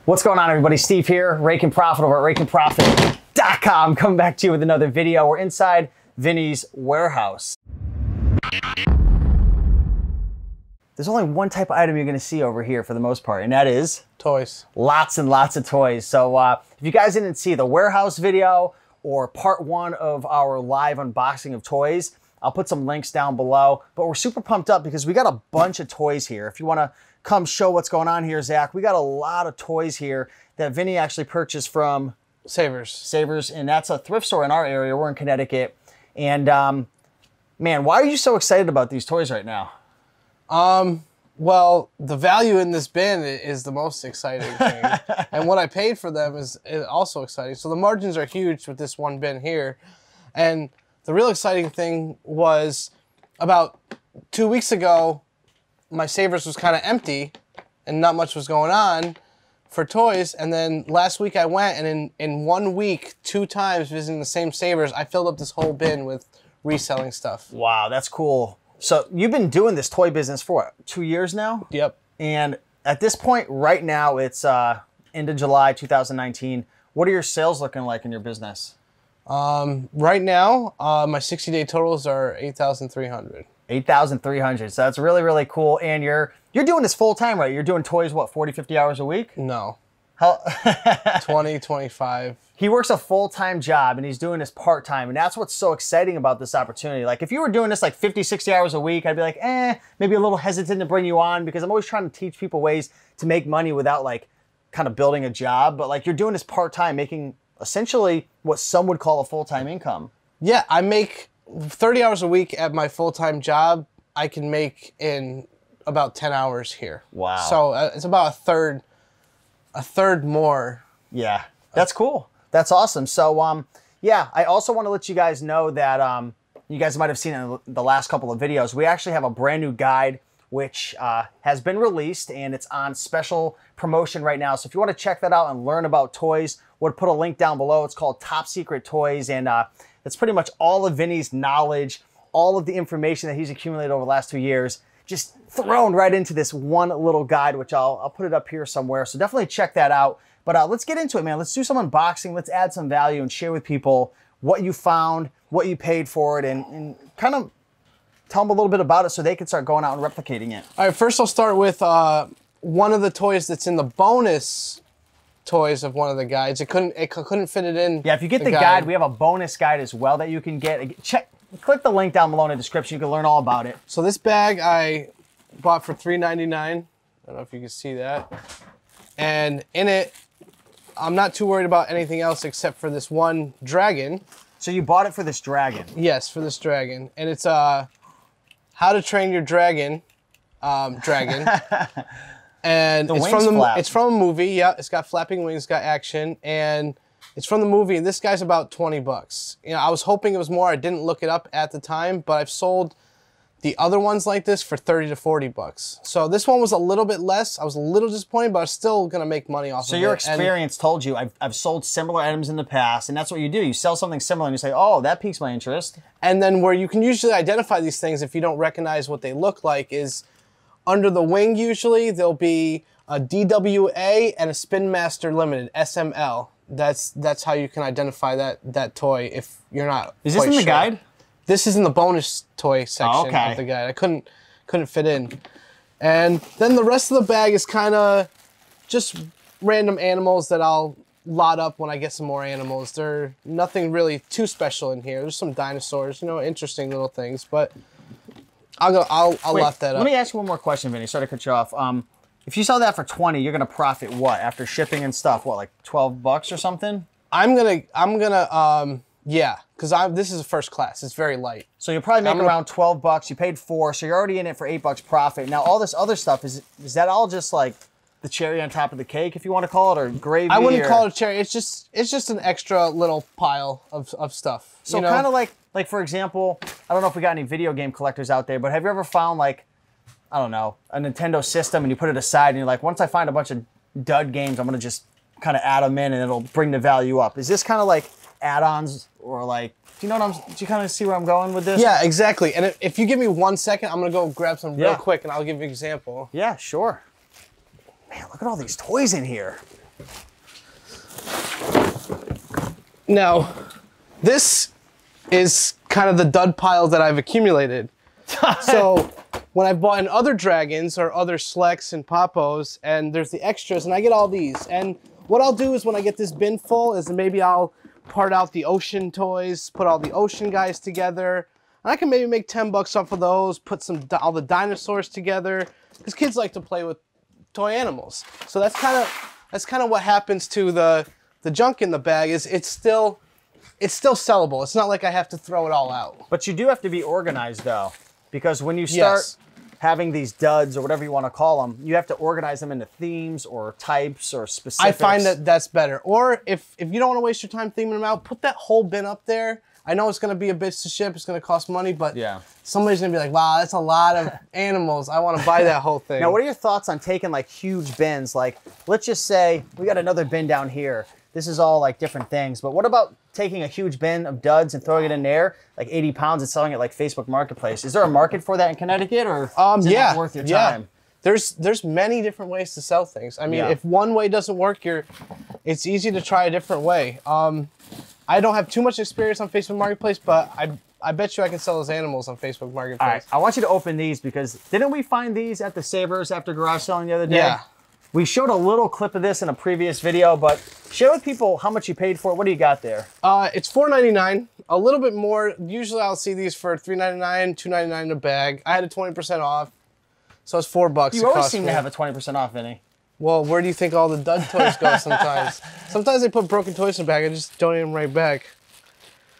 What's going on, everybody? Steve here, Rake and Profit over at rakeandprofit.com. Coming back to you with another video. We're inside Vinny's warehouse. There's only one type of item you're going to see over here for the most part, and that is toys. Lots and lots of toys. So if you guys didn't see the warehouse video or part one of our live unboxing of toys, I'll put some links down below. But we're super pumped up because we got a bunch of toys here. If you want to come show what's going on here, Zach, we got a lot of toys here that Vinny actually purchased from Savers, and that's a thrift store in our area. We're in Connecticut. And man, why are you so excited about these toys right now? Well, the value in this bin is the most exciting thing. And what I paid for them is also exciting. So the margins are huge with this one bin here. And the real exciting thing was about 2 weeks ago, my Savers was kind of empty and not much was going on for toys. And then last week I went, and in 1 week, 2 times visiting the same Savers, I filled up this whole bin with reselling stuff. Wow, that's cool. So you've been doing this toy business for what, 2 years now? Yep. And at this point, right now, it's end of July 2019. What are your sales looking like in your business? Right now, my 60-day totals are 8,300. 8,300. So that's really, really cool. And you're doing this full time, right? You're doing toys, what, 40, 50 hours a week? No. How 20, 25. He works a full-time job and he's doing this part-time. And that's what's so exciting about this opportunity. Like if you were doing this like 50, 60 hours a week, I'd be like, maybe a little hesitant to bring you on because I'm always trying to teach people ways to make money without like kind of building a job. But like you're doing this part-time, making essentially what some would call a full-time income. Yeah, I make 30 hours a week at my full-time job. I can make in about 10 hours here. Wow. So it's about a third more. Yeah, that's cool. That's awesome. So yeah, I also want to let you guys know that you guys might have seen in the last couple of videos, we actually have a brand new guide which has been released and it's on special promotion right now. So if you want to check that out and learn about toys, we'll put a link down below. It's called Top Secret Toys, and it's pretty much all of Vinny's knowledge, all of the information that he's accumulated over the last 2 years, just thrown right into this one little guide, which I'll put it up here somewhere. So definitely check that out. But let's get into it, man. Let's do some unboxing. Let's add some value and share with people what you found, what you paid for it, and kind of tell them a little bit about it so they can start going out and replicating it. All right, first I'll start with one of the toys that's in the bonus toys of one of the guides. It couldn't fit it in. Yeah, if you get the guide, we have a bonus guide as well that you can get. Click the link down below in the description. You can learn all about it. So this bag I bought for $3.99. I don't know if you can see that. And in it, I'm not too worried about anything else except for this one dragon. So you bought it for this dragon? Yes, for this dragon. And it's How to Train Your Dragon. And it's from a movie. Yeah, it's got flapping wings, got action, and it's from the movie, and this guy's about 20 bucks. You know, I was hoping it was more. I didn't look it up at the time, but I've sold the other ones like this for 30 to 40 bucks. So this one was a little bit less. I was a little disappointed, but I was still gonna make money off of it. So your experience told you, I've sold similar items in the past, and that's what you do. You sell something similar and you say, oh, that piques my interest. And then where you can usually identify these things if you don't recognize what they look like is under the wing usually, there'll be a DWA and a Spin Master Limited, SML. That's how you can identify that toy if you're not. Is this in the guide? This is in the bonus toy section of the guide. I couldn't fit in. And then the rest of the bag is kind of just random animals that I'll lot up when I get some more animals. There's nothing really too special in here. There's some dinosaurs, you know, interesting little things, but I'll lot that up. Let me ask you one more question, Vinny. Sorry to cut you off. If you sell that for 20, you're gonna profit what after shipping and stuff? What, like 12 bucks or something? I'm gonna yeah, because this is a first class. It's very light. So you're probably making around 12 bucks. You paid 4, so you're already in it for 8 bucks profit. Now all this other stuff, is that all just like the cherry on top of the cake, if you want to call it, or gravy? I wouldn't call it a cherry. It's just an extra little pile of stuff. So kind of like for example, I don't know if we got any video game collectors out there, but have you ever found like, I don't know, a Nintendo system and you put it aside and you're like, once I find a bunch of dud games, I'm gonna just kind of add them in and it'll bring the value up. Is this kind of like add-ons or like, do you know what do you kind of see where I'm going with this? Yeah, exactly. And if you give me 1 second, I'm gonna go grab some real quick and I'll give you an example. Yeah, sure. Man, look at all these toys in here. Now, this is kind of the dud pile that I've accumulated. So when I bought in other dragons or other Sleks and Poppos, and there's the extras, and I get all these. And what I'll do is when I get this bin full is maybe I'll part out the ocean toys, put all the ocean guys together. And I can maybe make 10 bucks off of those, put all the dinosaurs together, because kids like to play with toy animals. So that's kind of what happens to the junk in the bag. Is it's still sellable. It's not like I have to throw it all out. But you do have to be organized though, because when you start Yes. having these duds or whatever you want to call them, you have to organize them into themes or types or specifics. I find that that's better. Or if you don't want to waste your time theming them out, put that whole bin up there. I know it's going to be a bitch to ship. It's going to cost money, but yeah, somebody's going to be like, wow, that's a lot of animals. I want to buy that whole thing. Now, what are your thoughts on taking like huge bins? Like, let's just say we got another bin down here. This is all like different things, but what about taking a huge bin of duds and throwing it in there, like 80 pounds, and selling it like Facebook Marketplace? Is there a market for that in Connecticut, or is it not worth your time? There's many different ways to sell things. I mean, if one way doesn't work, it's easy to try a different way. I don't have too much experience on Facebook Marketplace, but I bet you I can sell those animals on Facebook Marketplace. All right, I want you to open these because didn't we find these at the Savers after garage selling the other day? Yeah. We showed a little clip of this in a previous video, but share with people how much you paid for it. What do you got there? It's $4.99, a little bit more. Usually I'll see these for $3.99, $2.99 a bag. I had a 20% off, so it's $4. You always seem to have a 20% off, Vinny. Well, where do you think all the dud toys go sometimes? Sometimes they put broken toys in a bag. I just donate them right back.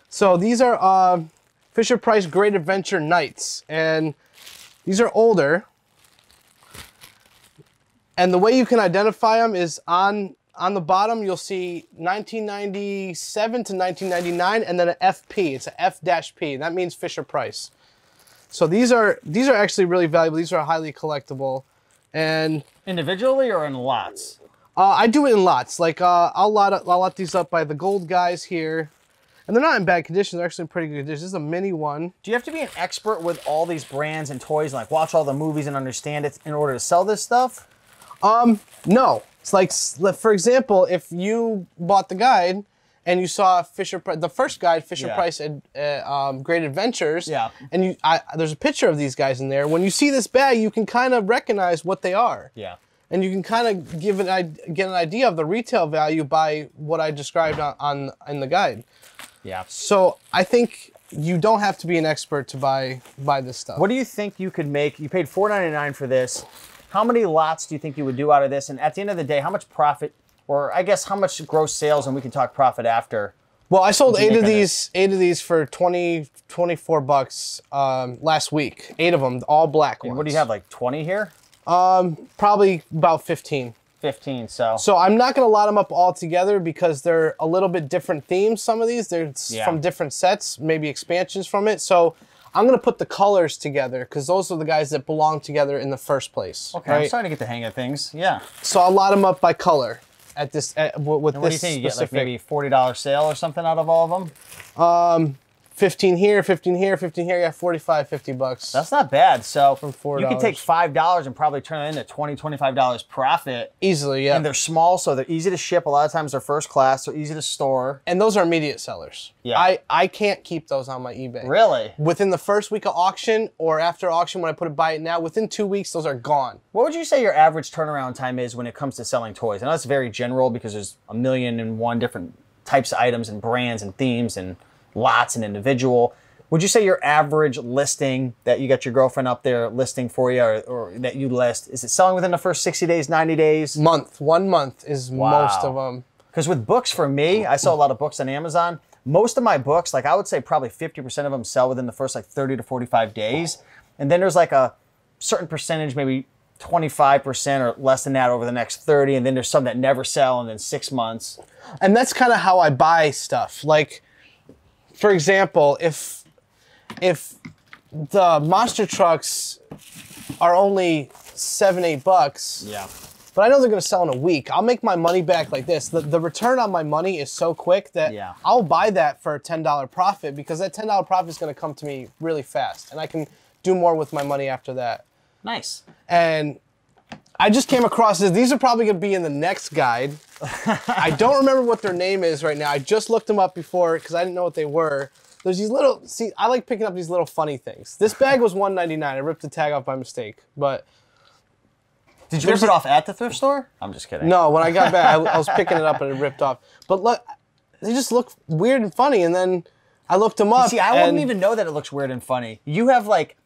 So these are Fisher-Price Great Adventure Knights, and these are older. And the way you can identify them is on the bottom, you'll see 1997 to 1999, and then an FP. It's an F-P. That means Fisher-Price. So these are actually really valuable. These are highly collectible. And individually or in lots? I do it in lots. Like I'll lot these up by the gold guys here. And they're not in bad condition. They're actually in pretty good condition. This is a mini one. Do you have to be an expert with all these brands and toys and like watch all the movies and understand it in order to sell this stuff? No. It's like, for example, if you bought the guide and you saw the first guide, Fisher-Price Great Adventures, and there's a picture of these guys in there. When you see this bag, you can kind of recognize what they are. Yeah. And you can kind of get an idea of the retail value by what I described in the guide. Yeah. So I think you don't have to be an expert to buy this stuff. What do you think you could make? You paid $4.99 for this. How many lots do you think you would do out of this? And at the end of the day, how much profit, or I guess how much gross sales, and we can talk profit after. Well, I sold eight of these for 24 bucks last week. 8 of them, all black ones. And what do you have, like 20 here? Probably about 15. 15, so. So I'm not going to lot them up all together because they're a little bit different themes, some of these. They're from different sets, maybe expansions from it. So I'm going to put the colors together because those are the guys that belong together in the first place. Okay, right? I'm starting to get the hang of things, yeah. So I'll lot them up by color with this what do you think? You get like maybe $40 sale or something out of all of them? 15 here, 15 here, 15 here. Yeah, 45, 50 bucks. That's not bad. So from $4. You can take $5 and probably turn it into $20, $25 profit. Easily, yeah. And they're small, so they're easy to ship. A lot of times they're first class, they're easy to store. And those are immediate sellers. Yeah. I can't keep those on my eBay. Really? Within the first week of auction or after auction when I put it buy it now, within 2 weeks, those are gone. What would you say your average turnaround time is when it comes to selling toys? I know it's very general because there's 1,000,001 different types of items and brands and themes and lots and individual. Would you say your average listing that you got your girlfriend up there listing for you or that you list, is it selling within the first 60 days, 90 days? Month. 1 month is most of them. Because with books for me, I sell a lot of books on Amazon. Most of my books, like I would say probably 50% of them sell within the first like 30 to 45 days. And then there's like a certain percentage, maybe 25% or less than that over the next 30. And then there's some that never sell and then 6 months. And that's kind of how I buy stuff. Like, for example, if the monster trucks are only $7, $8, yeah, but I know they're going to sell in a week, I'll make my money back like this. The return on my money is so quick that I'll buy that for a $10 profit because that $10 profit is going to come to me really fast, and I can do more with my money after that. Nice. And I just came across this. These are probably going to be in the next guide I don't remember what their name is right now. I just looked them up before because I didn't know what they were. There's these little, see, I like picking up these little funny things. This bag was $1.99. I ripped the tag off by mistake, but. Did you rip it off at the thrift store? I'm just kidding. No, when I got back, I was picking it up and it ripped off. But look, they just look weird and funny. And then I looked them up. See, I wouldn't even know that it looks weird and funny. You have like,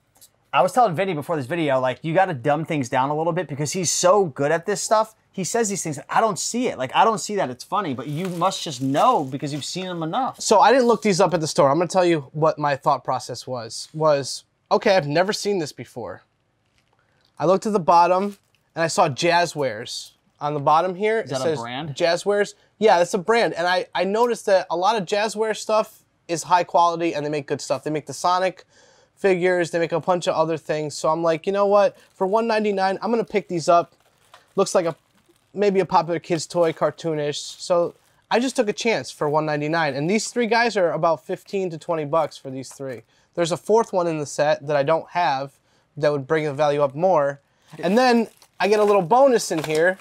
I was telling Vinny before this video, like you got to dumb things down a little bit because he's so good at this stuff. He says these things, and I don't see it. Like I don't see that it's funny, but you must just know because you've seen them enough. So I didn't look these up at the store. I'm going to tell you what my thought process was. Okay, I've never seen this before. I looked at the bottom. And I saw Jazzwares on the bottom here. Is that a brand? Jazzwares. Yeah, that's a brand. And I noticed that a lot of Jazzwares stuff is high quality and they make good stuff. They make the Sonic figures. They make a bunch of other things. So I'm like, you know what? For $1.99, I'm going to pick these up. Looks like maybe a popular kid's toy, cartoonish. So I just took a chance for $1.99. And these three guys are about 15 to 20 bucks for these three. There's a fourth one in the set that I don't have that would bring the value up more. And then I get a little bonus in here,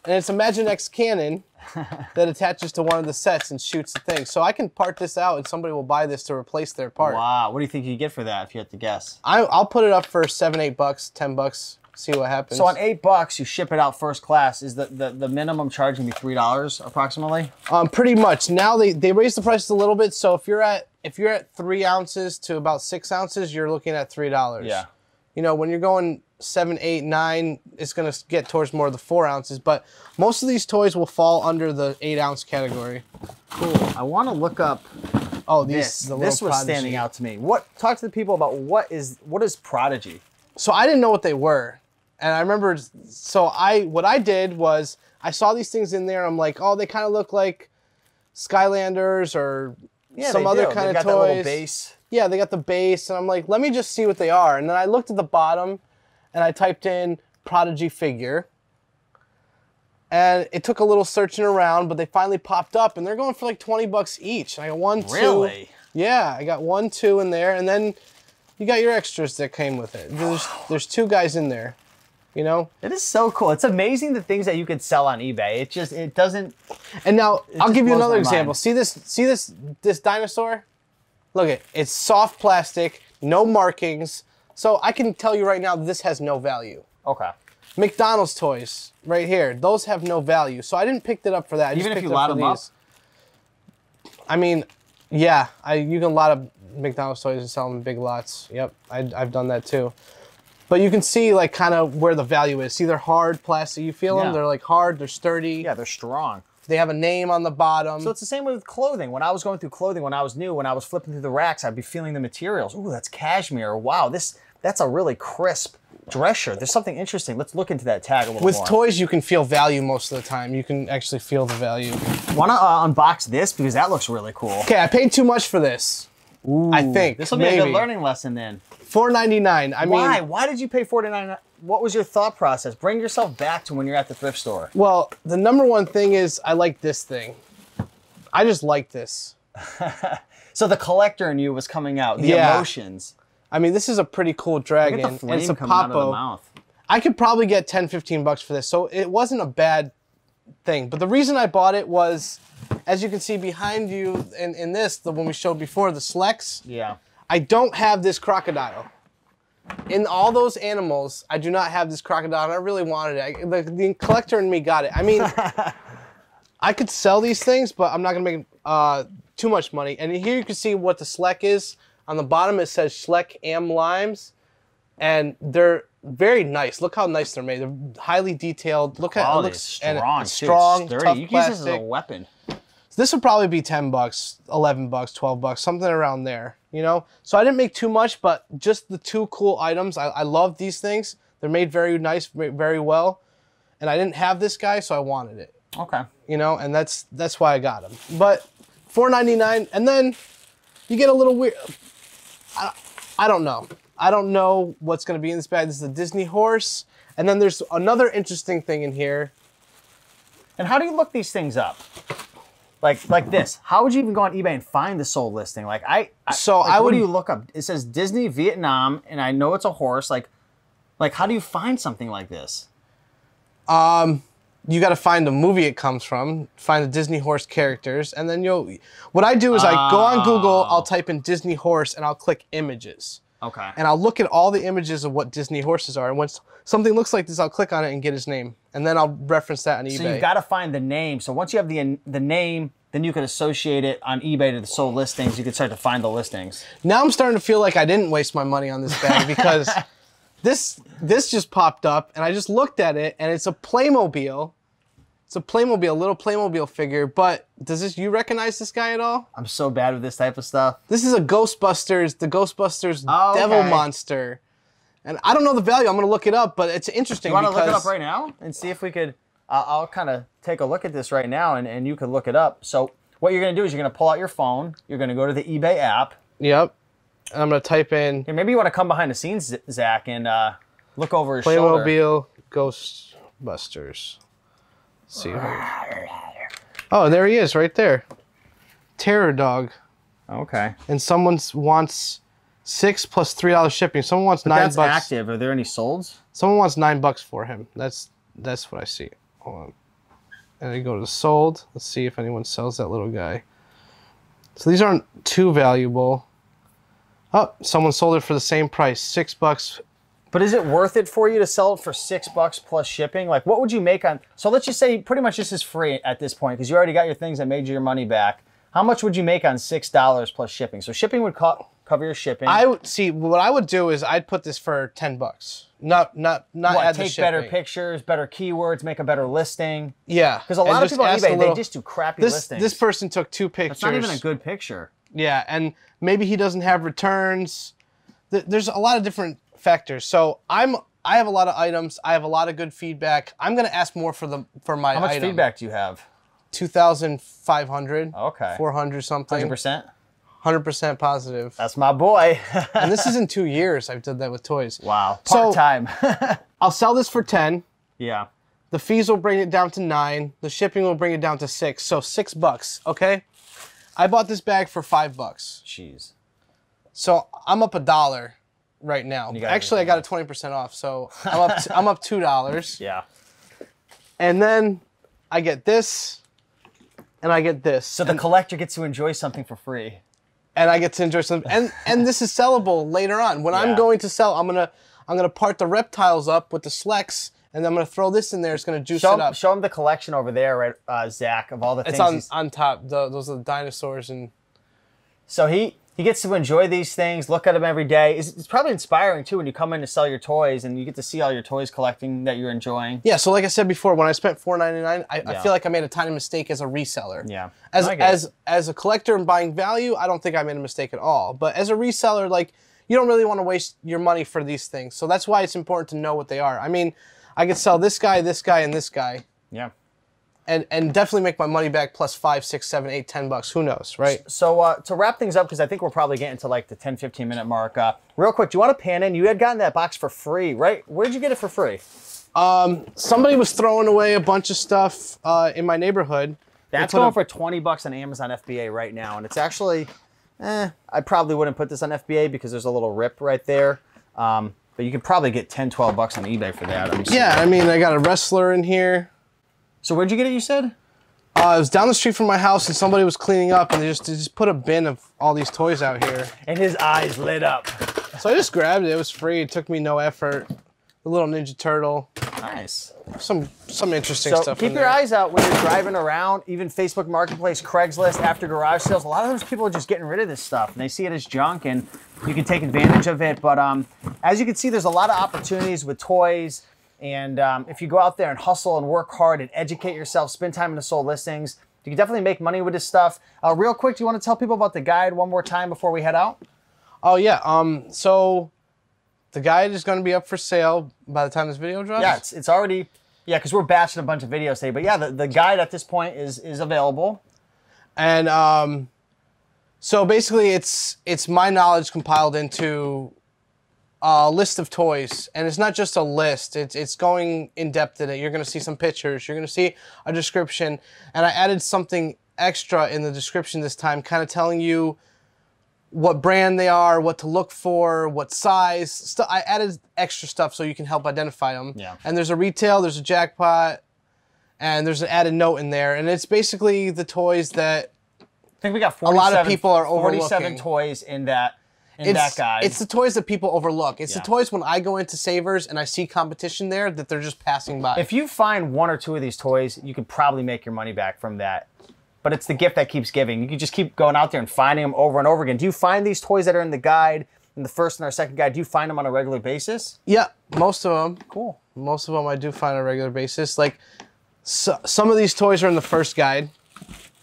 and it's Imaginext cannon that attaches to one of the sets and shoots the thing. So I can part this out, and somebody will buy this to replace their part. Wow, what do you think you get for that if you had to guess? I'll put it up for $7, $8, $10, see what happens. So on $8, you ship it out first class. Is the minimum charge gonna be $3 approximately? Pretty much. Now they raised the prices a little bit. So if you're at 3 ounces to about 6 ounces, you're looking at $3. Yeah. You know, when you're going 7, 8, 9, it's going to get towards more of the 4 ounces, but most of these toys will fall under the 8-ounce category. Cool. I want to look up this was Prodigy. standing out to me. Talk to the people about what is Prodigy? So I didn't know what they were. And I remember, what I did was I saw these things in there. I'm like, oh, they kind of look like Skylanders or some other kind of toys. That little base. Yeah, they got the base, and I'm like, let me just see what they are. And then I looked at the bottom, and I typed in Prodigy figure. And it took a little searching around, but they finally popped up, and they're going for like 20 bucks each. And I got 1, 2. Really? Yeah, I got 1, 2 in there, and then you got your extras that came with it. There's 2 guys in there, you know? It is so cool. It's amazing the things that you could sell on eBay. It doesn't. And now I'll give you another example. See this dinosaur? Look, it's soft plastic, no markings. So I can tell you right now, this has no value. Okay. McDonald's toys, right here, those have no value. So I didn't pick it up for that. Even if you lot them up? I mean, yeah, you can lot up McDonald's toys and sell them in big lots. Yep, I've done that too. But you can see like kind of where the value is. See, they're hard plastic. You feel them? They're like hard, they're sturdy. Yeah, they're strong. They have a name on the bottom. So it's the same way with clothing. When I was going through clothing, when I was new, when I was flipping through the racks, I'd be feeling the materials. Ooh, that's cashmere. Wow, that's a really crisp dress shirt. There's something interesting. Let's look into that tag a little more. With toys, you can feel value most of the time. You can actually feel the value. Want to unbox this because that looks really cool. Okay, I paid too much for this. Ooh, I think this will be a good learning lesson then. $4.99. Why? Why did you pay $4.99? What was your thought process? Bring yourself back to when you're at the thrift store. Well, the number one thing is I like this thing. I just like this. So the collector in you was coming out. The emotions. I mean, this is a pretty cool dragon. Look at the flame and it's a coming out of the Popo. mouth. I could probably get 10, 15 bucks for this. So it wasn't a bad thing. But the reason I bought it was, as you can see behind you in this, the one we showed before, the Slex. Yeah. I don't have this crocodile. In all those animals, I do not have this crocodile, and I really wanted it. The collector in me got it. I mean, I could sell these things, but I'm not going to make too much money. And here you can see what the Schleck is. On the bottom, it says Schleck Am Limes, and they're very nice. Look how nice they're made. They're highly detailed. Look how it looks strong. Strong, tough tough you can plastic. use this as a weapon. This would probably be 10 bucks, 11 bucks, 12 bucks, something around there, you know? So I didn't make too much, but just the 2 cool items. I love these things. They're made very nice, very well. And I didn't have this guy, so I wanted it. Okay. You know, and that's why I got him. But $4.99, and then you get a little weird. I don't know. I don't know what's going to be in this bag. This is a Disney horse. And then there's another interesting thing in here. And how do you look these things up? Like this. How would you even go on eBay and find the sold listing? What do you look up? It says Disney Vietnam, and I know it's a horse. Like how do you find something like this? you got to find the movie it comes from, find the Disney horse characters, and then what I do is I go on Google, I'll type in Disney horse, and I'll click images. Okay. And I'll look at all the images of what Disney horses are. And once something looks like this, I'll click on it and get his name. And then I'll reference that on eBay. So you've got to find the name. So once you have the name, then you can associate it on eBay to the sold listings. You can start to find the listings. Now I'm starting to feel like I didn't waste my money on this bag because this just popped up and I just looked at it and it's a Playmobil. It's a Playmobil, little Playmobil figure, but you recognize this guy at all? I'm so bad with this type of stuff. This is the Ghostbusters Devil Monster. And I don't know the value, I'm gonna look it up, but it's interesting. You wanna look it up right now and see if we could, I'll kind of take a look at this right now and you can look it up. So what you're gonna do is you're gonna pull out your phone, you're gonna go to the eBay app. Yep, and I'm gonna type in. Here, maybe you wanna come behind the scenes, Zach, and look over his shoulder. Playmobil Ghostbusters. See. Oh, there he is, right there. Terror Dog. Okay. And someone wants $6 plus $3 shipping. Someone wants $9. That's active. Are there any solds? Someone wants $9 for him. That's what I see. Hold on. And I go to the sold. Let's see if anyone sells that little guy. So these aren't too valuable. Oh, someone sold it for the same price, $6. But is it worth it for you to sell it for $6 plus shipping? Like, what would you make on? So let's just say pretty much this is free at this point because you already got your things that made you your money back. How much would you make on $6 plus shipping? So shipping would cover your shipping. I would see. What I would do is I'd put this for $10. Not what, add the take shipping. better pictures, better keywords, make a better listing. Yeah, because a lot of people on eBay they just do crappy listings. This person took 2 pictures. It's not even a good picture. Yeah, and maybe he doesn't have returns. There's a lot of different factors. So I have a lot of items. I have a lot of good feedback. I'm gonna ask more for my How much item. feedback do you have? 2,500. Okay. 400 something. 100%. 100% positive. That's my boy. And this is in 2 years. I've done that with toys. Wow. Part time. I'll sell this for 10. Yeah. The fees will bring it down to 9. The shipping will bring it down to 6. So $6. Okay. I bought this bag for $5. Jeez. So I'm up $1 right now. Actually, I got it 20% off. So I'm up $2. Yeah. And then I get this, and I get this. So the collector gets to enjoy something for free. And I get to enjoy something. And this is sellable later on. When I'm going to sell, I'm gonna part the reptiles up with the Slex, and I'm gonna throw this in there. It's gonna juice it up. Show him the collection over there, right, Zach, of all the things. It's on top. Those are the dinosaurs and. So he gets to enjoy these things, look at them every day. It's probably inspiring, too, when you come in to sell your toys and you get to see all your toys collecting that you're enjoying. Yeah, so like I said before, when I spent $4.99, I feel like I made a tiny mistake as a reseller. Yeah. As a collector and buying value, I don't think I made a mistake at all. But as a reseller, like, you don't really want to waste your money for these things. So that's why it's important to know what they are. I mean, I could sell this guy, and this guy. Yeah. And definitely make my money back plus $5, $6, $7, $8, $10. Who knows, right? So to wrap things up, because I think we're probably getting to like the 10, 15 minute mark. Real quick, do you want to pan in? You had gotten that box for free, right? Where'd you get it for free? Somebody was throwing away a bunch of stuff in my neighborhood. That's going for $20 on Amazon FBA right now, and it's actually, I probably wouldn't put this on FBA because there's a little rip right there. But you could probably get 10, $12 on eBay for that. Yeah, I mean, I got a wrestler in here. So where'd you get it, you said? It was down the street from my house, and somebody was cleaning up, and they just put a bin of all these toys out here. And his eyes lit up. So I just grabbed it. It was free. It took me no effort. The little Ninja Turtle. Nice. Some interesting stuff. So keep your eyes out when you're driving around, even Facebook Marketplace, Craigslist, after garage sales. A lot of those people are just getting rid of this stuff, and they see it as junk, and you can take advantage of it. But as you can see, there's a lot of opportunities with toys. And if you go out there and hustle and work hard and educate yourself, spend time in the sold listings, you can definitely make money with this stuff. Real quick, do you want to tell people about the guide one more time before we head out? Oh, yeah. So the guide is going to be up for sale by the time this video drops? Yeah, it's already, because we're batching a bunch of videos today. But yeah, the guide at this point is available. And so basically it's my knowledge compiled into a list of toys, and it's not just a list, it's going in depth in it. You're going to see some pictures, you're going to see a description, and I added something extra in the description this time, kind of telling you what brand they are, what to look for, what size. I added extra stuff so you can help identify them. Yeah. And there's a retail, there's a jackpot, and there's an added note in there, and it's basically the toys that I think we got a lot of people are 47 overlooking. toys in that guide. It's the toys that people overlook. It's the toys when I go into Savers and I see competition there that they're just passing by. If you find 1 or 2 of these toys, you could probably make your money back from that. But it's the gift that keeps giving. You can just keep going out there and finding them over and over again. Do you find these toys that are in the guide, in the first and our second guide, do you find them on a regular basis? Yeah, most of them. Cool. Most of them I do find on a regular basis. Like, some of these toys are in the first guide.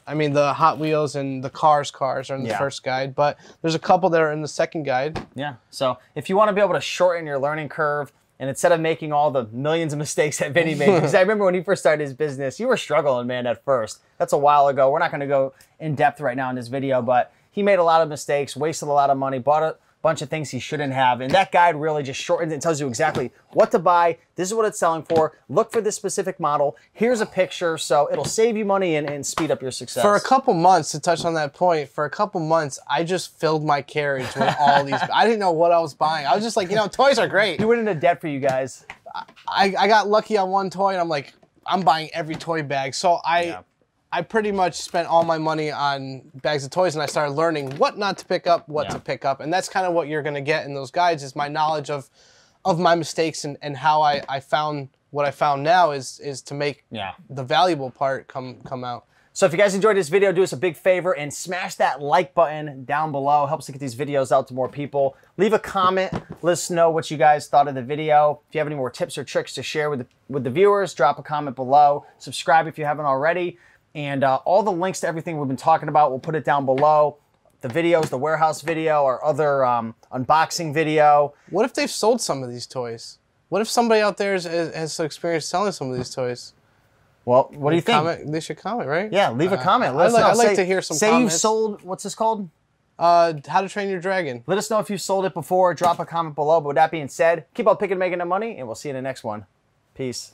I mean, the Hot Wheels and the Cars are in the first guide, but there's a couple that are in the second guide. Yeah, so if you want to be able to shorten your learning curve, and instead of making all the millions of mistakes that Vinny made, because I remember when he first started his business, you were struggling, man, at first. That's a while ago. We're not going to go in depth right now in this video, but he made a lot of mistakes, wasted a lot of money, bought a bunch of things he shouldn't have, and that guide really just shortens it and tells you exactly what to buy. This is what it's selling for. Look for this specific model. Here's a picture, so it'll save you money and speed up your success. For a couple months, to touch on that point, for a couple months, I just filled my carriage with all these. I didn't know what I was buying. I was just like, you know, toys are great. He went into debt for you guys. I got lucky on one toy, and I'm like, I'm buying every toy bag. So I pretty much spent all my money on bags of toys, and I started learning what not to pick up, what to pick up. And that's kind of what you're going to get in those guides, is my knowledge of my mistakes and how I found what I found now is to make the valuable part come out. So if you guys enjoyed this video, do us a big favor and smash that like button down below. It helps to get these videos out to more people. Leave a comment. Let us know what you guys thought of the video. If you have any more tips or tricks to share with the viewers, drop a comment below. Subscribe if you haven't already. And all the links to everything we've been talking about, we'll put it down below. The videos, the warehouse video, our other unboxing video. What if they've sold some of these toys? What if somebody out there has some experience selling some of these toys? Well, what do you think? They should comment, right? Yeah, leave a comment. Let us know. I'd like to hear some comments. Say you sold, what's this called? How to Train Your Dragon. Let us know if you sold it before. Drop a comment below. But with that being said, keep on picking and making the money, and we'll see you in the next one. Peace.